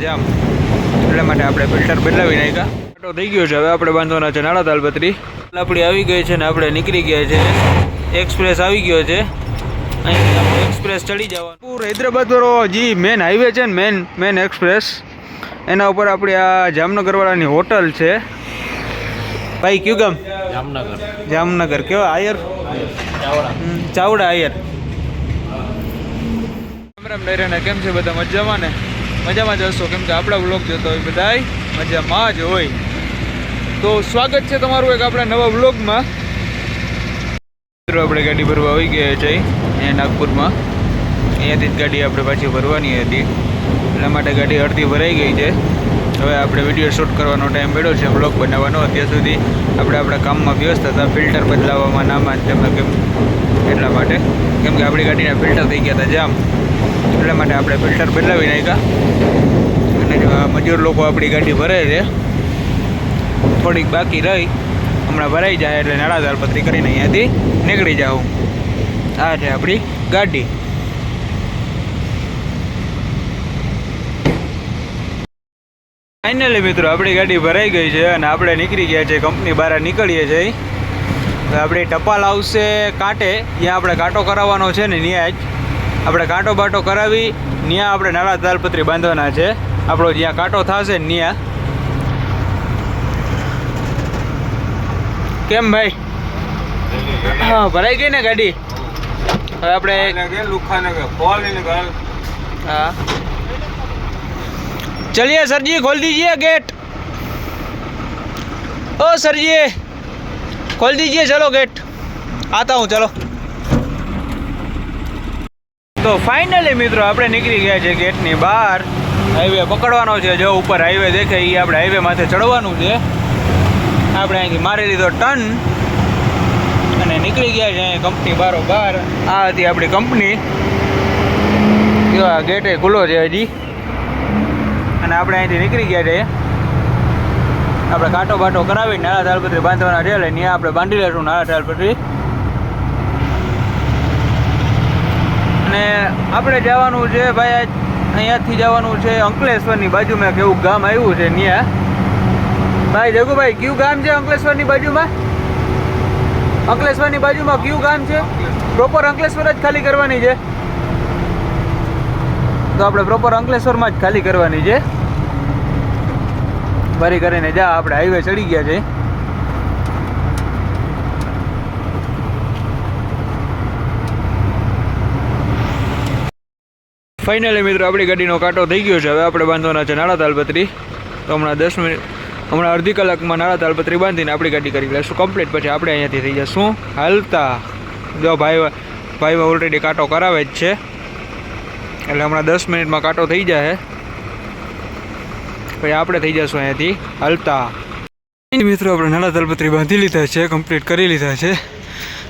જામ એટલા માટે આપણે ફિલ્ટર બદલાવી નાખ્યા. કાંટો થઈ ગયો છે, હવે આપણે બાંધવાના છે નાળા તાલપત્રી. આપણી આવી ગઈ છે ને આપણે નીકળી ગયા છે. એક્સપ્રેસ આવી ગયો છે, અહીંથી આપણે એક્સપ્રેસ ચડી જવાનું. હૈદરાબાદ વાળો જે મેન હાઈવે છે ને મેન એક્સપ્રેસ, એના ઉપર આપણી આ જામનગરવાળાની હોટલ છે. ભાઈ કયું ગામ? જામનગર. કેવા? આયર ચાવડા આયર. રામ રામ ડાયરાને, કેમ છે બધા? મજામાં ને? મજામાં જ હશો, કેમ કે આપણા વ્લોગ જોતો હોય બધાય મજામાં જ હોય. તો સ્વાગત છે તમારું એક આપણા નવા વ્લોગમાં. આપણે ગાડી ભરવા આવી ગયા છે અહીંયા નાગપુરમાં. અહીંયાથી જ ગાડી આપણે પાછી ભરવાની હતી, એટલા માટે ગાડી અડધી ભરાઈ ગઈ છે. હવે આપણે વિડીયો શૂટ કરવાનો ટાઈમ મળ્યો છે, વ્લોગ બનાવવાનો. અત્યાર સુધી આપણે આપણા કામમાં વ્યસ્ત હતા, ફિલ્ટર બદલાવવામાં નામાં તેમાં કેમ એટલા માટે, કેમ કે આપણી ગાડીના ફિલ્ટર થઈ ગયા હતા જામ, એટલા માટે આપણે ફિલ્ટર બદલાવી નાખ્યા. અને મજૂર લોકો આપણી ગાડી ભરે છે, થોડીક બાકી રહી, હમણાં ભરાઈ જાય એટલે નાળા તાલપત્રી કરીને અહીંયાથી નીકળી જાઉં. આ છે આપણી ગાડી. ફાઇનલી મિત્રો આપણી ગાડી ભરાઈ ગઈ છે અને આપણે નીકળી ગયા છે, કંપની બહાર નીકળીએ છીએ. તો આપણી ટપાલ આવશે કાંટે, જ્યાં આપણે કાંટો કરાવવાનો છે ને ત્યાં જ આપણે કાંટો બાટો કરાવી, ત્યાં આપણે નાળા તાલપત્રી બાંધવાના છે. આપણો જ્યાં કાંટો થશે ને ત્યાં. કેમ ભાઈ? હા, ભરાઈ ગઈ ને ગાડી. હવે આપણે હા चलिए सर जी, खोल दीजिए गेट. ओ सर जी खोल दीजिए, चलो गेट. आता हूँ, चलो. તો ફાઇનલી મિત્રો આપણે નીકળી ગયા છે ગેટની બહાર. હાઈવે પકડવાનો છે, જો ઉપર હાઈવે દેખાય એ આપણે હાઈવે માથે ચડવાનું છે. આપણે અહીંથી મારી લીધો ટર્ન અને નીકળી ગયા છે કંપની બહાર. આ હતી આપણી કંપની. જો આ ગેટ ખુલ્લો છે હજી, અને આપણે અહીંથી નીકળી ગયા છે. આપણે કાંટો બાટો કરાવી નાળા તાલપત્રી બાંધવાના છે, એટલે ત્યાં આપણે બાંધી લઈશું નાળા તાલપત્રી. અને આપણે જવાનું છે ભાઈ, અહીંયાથી જવાનું છે અંકલેશ્વરની બાજુમાં કેવું ગામ આવ્યું છે ત્યાં. ભાઈ જગુભાઈ, કયું ગામ છે અંકલેશ્વરની બાજુમાં? અંકલેશ્વરની બાજુમાં કયું ગામ છે? પ્રોપર અંકલેશ્વર જ ખાલી કરવાની છે. તો આપણે પ્રોપર અંકલેશ્વરમાં જ ખાલી કરવાની છે. ભરી કરીને જા, આપણે હાઈવે ચડી ગયા છે. ફાઇનલી મિત્રો આપણી ગાડીનો કાંટો થઈ ગયો છે. હવે આપણે બાંધવાના છે નાળા તાલપત્રી. તો હમણાં 10 મિનિટ, હમણાં અડધી કલાકમાં નાળા તાલપત્રી બાંધીને આપણી ગાડી કરી લઈશું કમ્પ્લીટ. પછી આપણે અહીંયાથી થઈ જશું હાલતા. જો ભાઈ ઓલરેડી કાંટો કરાવે જ છે, એટલે હમણાં 10 મિનિટમાં કાંટો થઈ જાય, પછી આપણે થઈ જશું અહીંયાથી હાલતા. મિત્રો આપણે નાળા તાલપત્રી બાંધી લીધા છે, કમ્પ્લીટ કરી લીધા છે.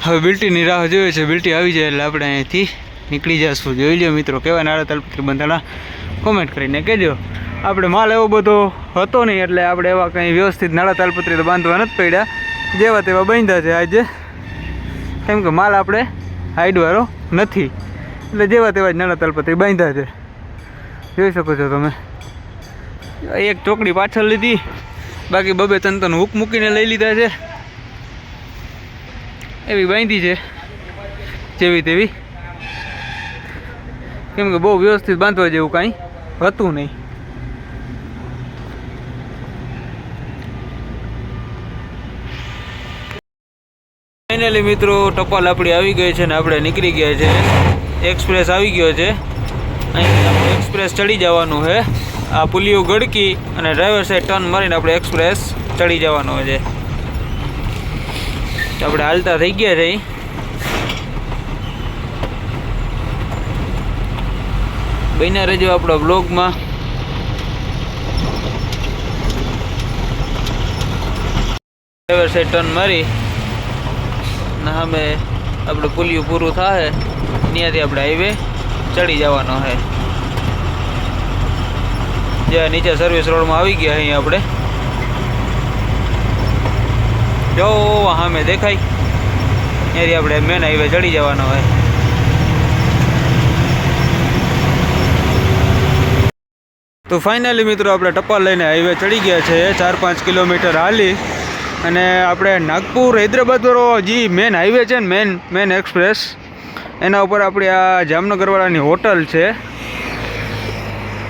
હવે બિલ્ટીની રાહ જોઈએ છે, બિલ્ટી આવી જાય એટલે આપણે અહીંયાથી નીકળી જશું. જોઈ લો મિત્રો કેવા નાળા તાલપત્રી બાંધવાના, કોમેન્ટ કરીને કહેજો. આપણે માલ એવો બધો હતો નહીં, એટલે આપણે એવા કંઈ વ્યવસ્થિત નાળા તાલપત્રી તો બાંધવા નથી પડ્યા, જેવા તેવા બાંધ્યા છે આજે. કેમ કે માલ આપણે હાઈડવાળો નથી, એટલે જેવા તેવા જ નાળા તાલપત્રી બાંધ્યા છે. જોઈ શકો છો તમે. એક ચોકડી પાછળ લીધી, બાકી બબે તન હૂક મૂકીને લઈ લીધા છે. એવી બાંધી છે જેવી તેવી, કેમ કે બહુ વ્યવસ્થિત બાંધવા જેવું કાંઈ હતું નહીં. ફાઇનલી મિત્રો ટપાલ આપણી આવી ગઈ છે ને આપણે નીકળી ગયા છે. એક્સપ્રેસ આવી ગયો છે, અહીંથી આપણે એક્સપ્રેસ ચડી જવાનું છે. આ પુલિયું ગડકી અને ડ્રાઈવર સાઈડ ટર્ન મારીને આપણે એક્સપ્રેસ ચડી જવાનો છે. આપણે હાલતા થઈ ગયા છે. બન્યા રહેજો આપણા બ્લોગમાં. ડ્રાઈવર સાઈડ ટર્ન મારી ને અમે આપણે પુલિયું પૂરું થાય ત્યાંથી આપણે હાઈવે ચડી જવાનો છે. જ્યાં નીચે સર્વિસ રોડમાં આવી ગયા અહીં આપણે. જો સામે દેખાય ત્યાંથી આપણે મેન હાઈવે ચડી જવાનો હોય. તો ફાઇનલી મિત્રો આપણે ટપાલ લઈને હાઈવે ચડી ગયા છે 4-5 કિલોમીટર હાલી અને આપણે નાગપુર હૈદરાબાદવાળો જે મેન હાઈવે છે ને મેન એક્સપ્રેસ એના ઉપર આપણી આ જામનગરવાળાની હોટલ છે.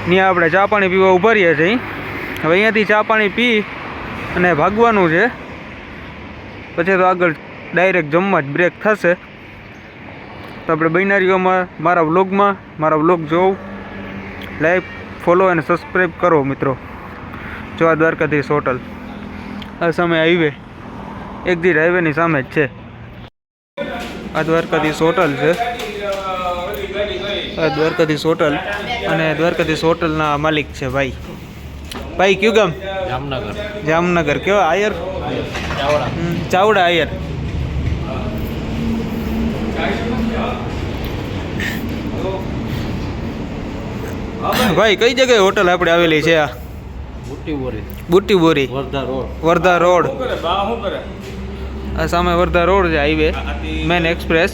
ત્યાં આપણે ચા પાણી પીવા ઊભા રહ્યા છીએ. હવે અહીંયાથી ચા પાણી પી અને ભાગવાનું છે. પછી તો આગળ ડાયરેક્ટ જમવા જ બ્રેક થશે. તો આપણે બિનારીઓમાં મારા વ્લોગ જોવું, લાઈક, ફોલો અને સબસ્ક્રાઈબ કરો મિત્રો. જો આ દ્વારકાધીશ હોટલ આ સામે હાઈવે, એક્ઝિટ હાઈવેની સામે જ છે. આ દ્વારકાધીશ હોટલ છે. આ દ્વારકાધીશ હોટલ અને દ્વારકાધીશ હોટલના માલિક છે ભાઈ કયું ગામ? જામનગર. કેવા? આયર ચાવડા આયર. ભાઈ કઈ જગ્યાએ હોટલ આપણે આવેલી છે? આ બુટ્ટી બોરી વર્ધા રોડ. આ સામે વર્ધા રોડ છે, હાઈવે મેન એક્સપ્રેસ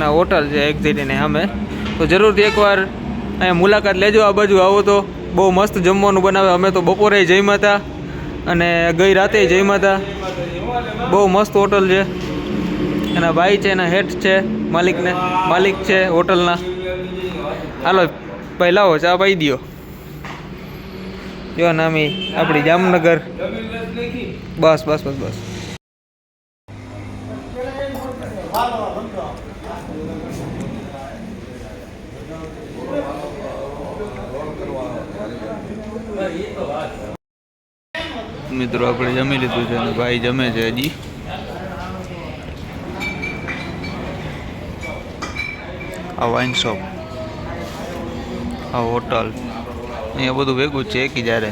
ના હોટલ છે એક્ઝેક્ટ એની સામે. તો જરૂરથી એકવાર અહીંયા મુલાકાત લેજો. આ બાજુ આવો તો બહુ મસ્ત જમવાનું બનાવે. અમે તો બપોરે જમ્યા હતા અને ગઈ રાતે જમ્યા હતા. બહુ મસ્ત હોટલ છે. એના ભાઈ છે, એના હેડ છે, માલિક છે હોટલના. હાલો ભાઈ, લાવો ચા પાઈ દો. જો નામી આપણી જામનગર. બસ. મિત્રો આપણે જમી લીધું છે અને ભાઈ જમે છે હજી. આ વાઇન શોપ, આ હોટલ, અહીંયા બધું ભેગું જ છે એક જ્યારે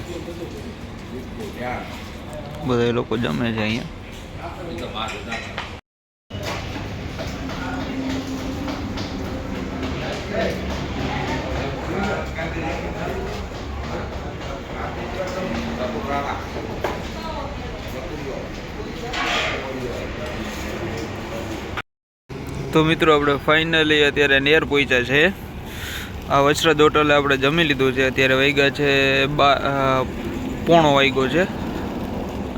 બધા લોકો જમે છે અહીંયા. તો મિત્રો આપણે ફાઇનલી અત્યારે નેર પહોંચ્યા છે. આ વચરાજ હોટલે આપણે જમી લીધું છે. અત્યારે વાગ્યા છે 1:15 વાગ્યો છે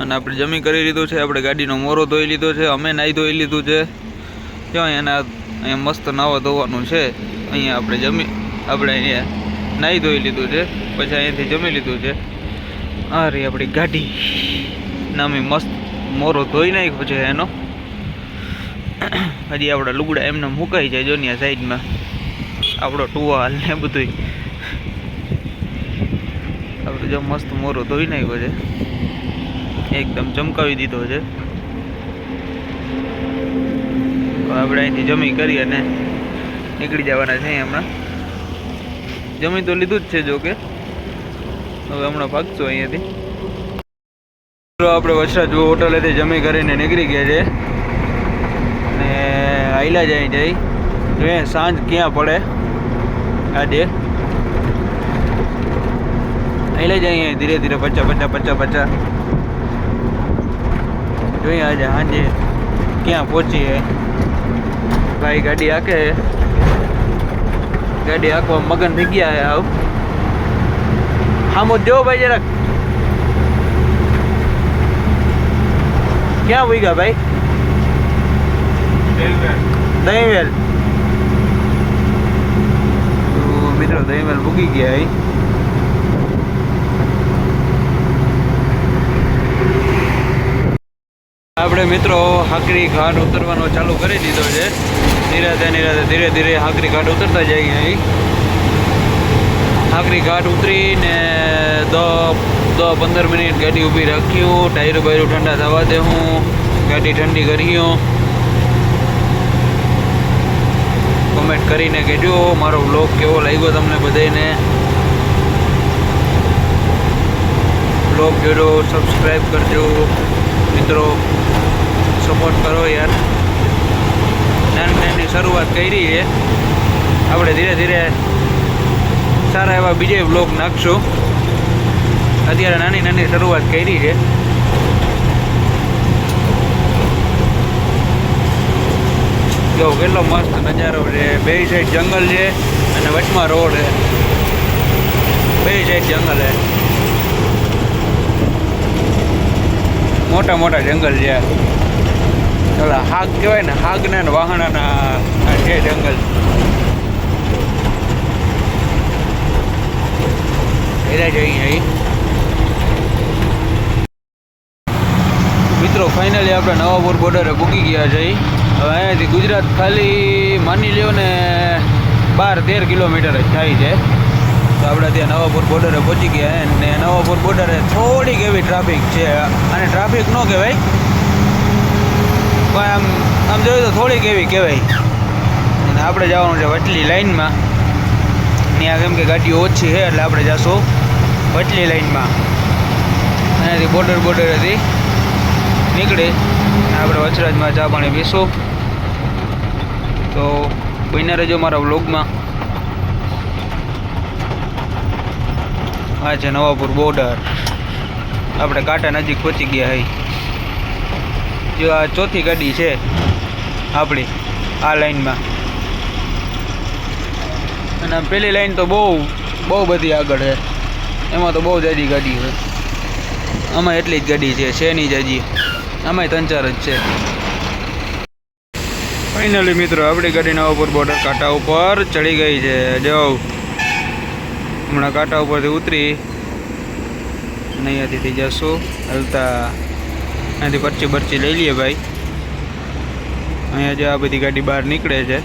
અને આપણે જમી કરી લીધું છે. આપણે ગાડીનો મોરો ધોઈ લીધો છે, અમે નાહી ધોઈ લીધું છે. જો અહીંયા મસ્ત નાવા ધોવાનું છે. અહીંયા આપણે અહીંયા નાહી ધોઈ લીધું છે, પછી અહીંયાથી જમી લીધું છે. આ રહી આપણી ગાડી નામી મસ્ત મોરો ધોઈ નાખ્યો છે એનો. હજી આપણા લુગડા એમને મુકાઈ જાય જો ત્યાં સાઈડમાં. આપણો ટુવાલ ને બધું આપણે જો મસ્ત મોરો ધોઈ નાખ્યો છે, એકદમ ચમકાવી દીધો છે. આપણે અહીંથી જમી કરી અને નીકળી જવાના છે. હમણાં જમી તો લીધું જ છે જો કે, હવે હમણાં ભાગશું અહીંયાથી. આપણે વચરાજ હોટલેથી જમી કરીને નીકળી ગયા છે અને આયલા જાય જોઈએ સાંજ ક્યાં પડે. આજે આયલા જાય ધીરે ધીરે પચા જોઈએ આજે સાંજે ક્યાં પહોંચીએ. ભાઈ ગાડી આંખવા મગન થઈ ગયા. આવ હા જો ભાઈ જરાક ક્યાં વહી ગયા ભાઈ? દહીંવેલ. મિત્રો દહીંવેલ ભૂગી ગયા. આપણે મિત્રો હાકરી ઘાટ ઉતરવાનો ચાલુ કરી દીધો છે. ધીરે ધીરે હાકરી ઘાટ ઉતરતા જઈએ. અહીં હાકરી ઘાટ ઉતરીને 10-15 મિનિટ ગાડી ઊભી રાખ્યું. ટાયરો બાયરો ઠંડા થવા દે. હું ગાડી ઠંડી કર્યું. કમેન્ટ કરીને કહેજો મારો વ્લોગ કેવો લાગ્યો તમને બધાને. વ્લોગ જોજો, સબસ્ક્રાઈબ કરજો મિત્રો, સપોર્ટ કરો યાર. નાની શરૂઆત કરી છે આપણે. ધીરે ધીરે સારા એવા બીજે વ્લોગ નાખશું. અત્યારે નાની શરૂઆત કરી છે. જો કેટલો મસ્ત નજારો છે. બે સાઈડ જંગલ છે અને વચમાં રોડ છે. બે સાઈડ જંગલ છે, મોટા મોટા જંગલ છે. ઓલા હાગ કહેવાય ને, હાગના ને વાહણાના છે જંગલ. એરા જઈ અહીં મિત્રો ફાઇનલી આપણે નવાપુર બોર્ડરે પૂકી ગયા છે. હવે અહીંયાથી ગુજરાત ખાલી માની લ્યો ને 12-13 કિલોમીટર જ થાય છે. તો આપણે ત્યાં નવાપુર બોર્ડરે પહોંચી ગયા અને નવાપુર બોર્ડરે થોડીક એવી ટ્રાફિક છે. અને ટ્રાફિક ન કહેવાય પણ આમ જોયું તો થોડીક એવી કહેવાય. અને આપણે જવાનું છે વચલી લાઇનમાં. ત્યાં કેમ કે ગાડીઓ ઓછી છે એટલે આપણે જઈશું વચલી લાઇનમાં. અહીંયાથી બોર્ડરેથી નીકળી આપણે વચરાજમાં ચા પાણી પીશું. તો બન્યા રહેજો મારા વ્લોગમાં. આ છે નવાપુર બોર્ડર. આપણે કાંટા નજીક પહોંચી ગયા હઈ. જો આ ચોથી ગાડી છે આપણી આ લાઈનમાં. અને પેલી લાઈન તો બહુ બધી આગળ છે. એમાં તો બહુ જાજી ગાડી છે. આમાં એટલી જ ગાડી છે નહીં જાજી. આમાંય 3-4 જ છે. ફાઇનલી મિત્રો આપણી ગાડી નવાપુર બોર્ડર કાંટા ઉપર ચડી ગઈ છે. જો હમણાં કાંટા ઉપરથી ઉતરી અને અહીંયાથી જશું હલતા. અહીંયાથી પરચી લઈ લઈએ ભાઈ. અહીંયા જે આ બધી ગાડી બહાર નીકળે છે.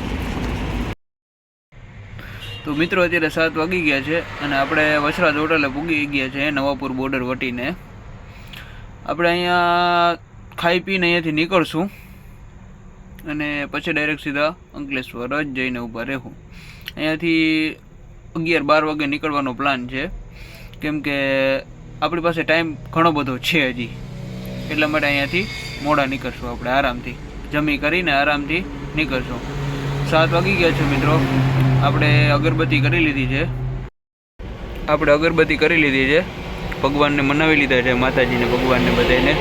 તો મિત્રો અત્યારે 7 વાગી ગયા છે અને આપણે વછરાજ હોટલે પૂગી ગયા છે નવાપુર બોર્ડર વટીને. આપણે અહીંયા ખાઈ પીને અહીંયાથી નીકળશું અને પછી ડાયરેક્ટ સીધા અંકલેશ્વર જ જઈને ઊભા રહેવું. અહીંયાથી 11-12 વાગે નીકળવાનો પ્લાન છે, કેમ કે આપણી પાસે ટાઈમ ઘણો બધો છે હજી. એટલા માટે અહીંયાથી મોડા નીકળશું. આપણે આરામથી જમી કરીને આરામથી નીકળશું. 7 વાગી ગયા છે મિત્રો. આપણે અગરબત્તી કરી લીધી છે. ભગવાનને મનાવી લીધા છે, માતાજીને ભગવાનને બધાને.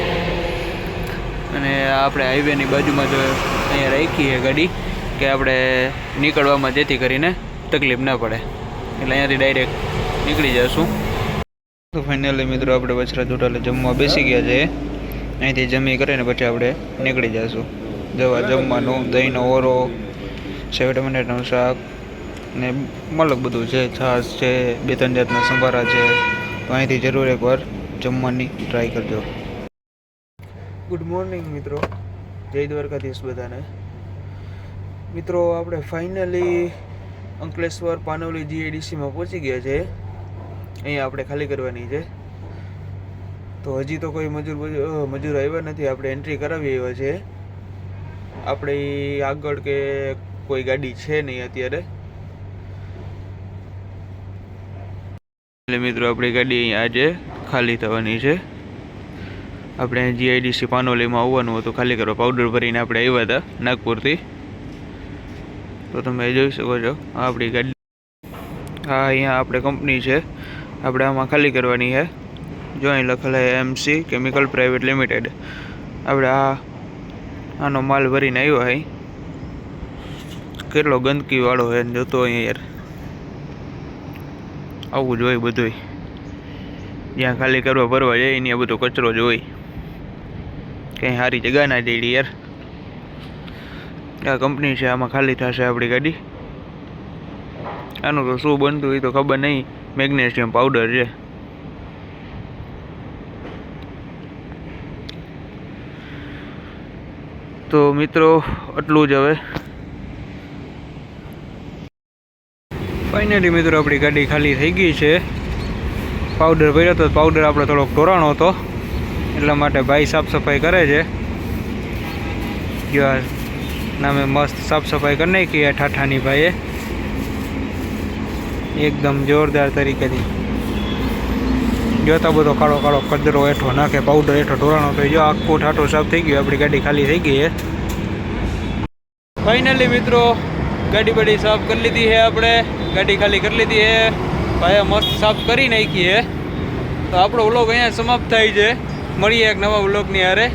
અને આપણે હાઈવેની બાજુમાં જો અહીંયા રાખી છે ગાડી કે આપણે નીકળવામાં જેથી કરીને તકલીફ ના પડે. એટલે અહીંયાથી ડાયરેક્ટ નીકળી જઈશું. તો ફાઇનલી મિત્રો આપણે વછરાજ હોટલે જમવા બેસી ગયા છે. અહીંથી જમી કરીને પછી આપણે નીકળી જઈશું. જમવાનું દહીંનો ઓરો, સેવ ટમેટાનું શાક ને મલક બધું છે, છાશ છે, 2-3 જાતના સંભારા છે. તો અહીંથી જરૂર એકવાર જમવાની ટ્રાય કરજો. ગુડ મોર્નિંગ મિત્રો, જય દ્વારકાધીશ બધાને. મિત્રો આપણે ફાઇનલી અંકલેશ્વર પાનોલી GIDCમાં પહોંચી ગયા છે. અહીંયા આપણે ખાલી કરવાની છે. તો હજી તો કોઈ મજૂર આવ્યા નથી. આપણે એન્ટ્રી કરાવી આવ્યા છે. આપણે આગળ કે કોઈ ગાડી છે નહીં અત્યારે. એટલે મિત્રો આપણી ગાડી અહીંયા આજે ખાલી થવાની છે. આપણે GIDC પાનોલીમાં આવવાનું હતું ખાલી કરવા. પાવડર ભરીને આપણે આવ્યા હતા નાગપુરથી. તો તમે જોઈ શકો છો આ આપણી ગાડી. હા અહીંયા આપણે કંપની છે. આપણે આમાં ખાલી કરવાની છે. જો અહીં લખેલા MC કેમિકલ પ્રાઇવેટ લિમિટેડ. આપણે આનો માલ ભરીને આવ્યો અહીં. કેટલો ગંદકીવાળો છે જોતો અહીંયા યાર. આવું જ હોય બધું. જ્યાં ખાલી કરવા ભરવા જાય ત્યાં બધો કચરો જ હોય. કંઈ સારી જગ્યા ના જઈ યાર. આ કંપની છે, આમાં ખાલી થશે આપણી ગાડી. આનું તો શું બનતું એ તો ખબર નહીં. મેગ્નેશિયમ પાવડર છે. તો મિત્રો આટલું જ. હવે ફાઇનલી મિત્રો આપણી ગાડી ખાલી થઈ ગઈ છે. પાવડર ભર્યો હતો, પાવડર આપણે થોડોક ઢોરાણો હતો એટલા માટે ભાઈ સાફ સફાઈ કરે છે. જો નામે મસ્ત સાફ સફાઈ કરી નાખી ઠાઠાની ભાઈએ એકદમ જોરદાર તરીકેથી. જોતા બધો કાળો કાળો કચરો હેઠો નાખે, પાવડર હેઠો ઢોરાણો તો જો આખું ઠાઠું સાફ થઈ ગયું. આપણી ગાડી ખાલી થઈ ગઈ છે ફાઇનલી મિત્રો. ગાડી બડી સાફ કરી લીધી છે. આપણે ગાડી ખાલી કરી લીધી છે. ભાઈએ મસ્ત સાફ કરી નાખી છે. તો આપણો વ્લોગ અહીંયા સમાપ્ત થાય છે. મળીએ એક નવા વ્લોગની હારે.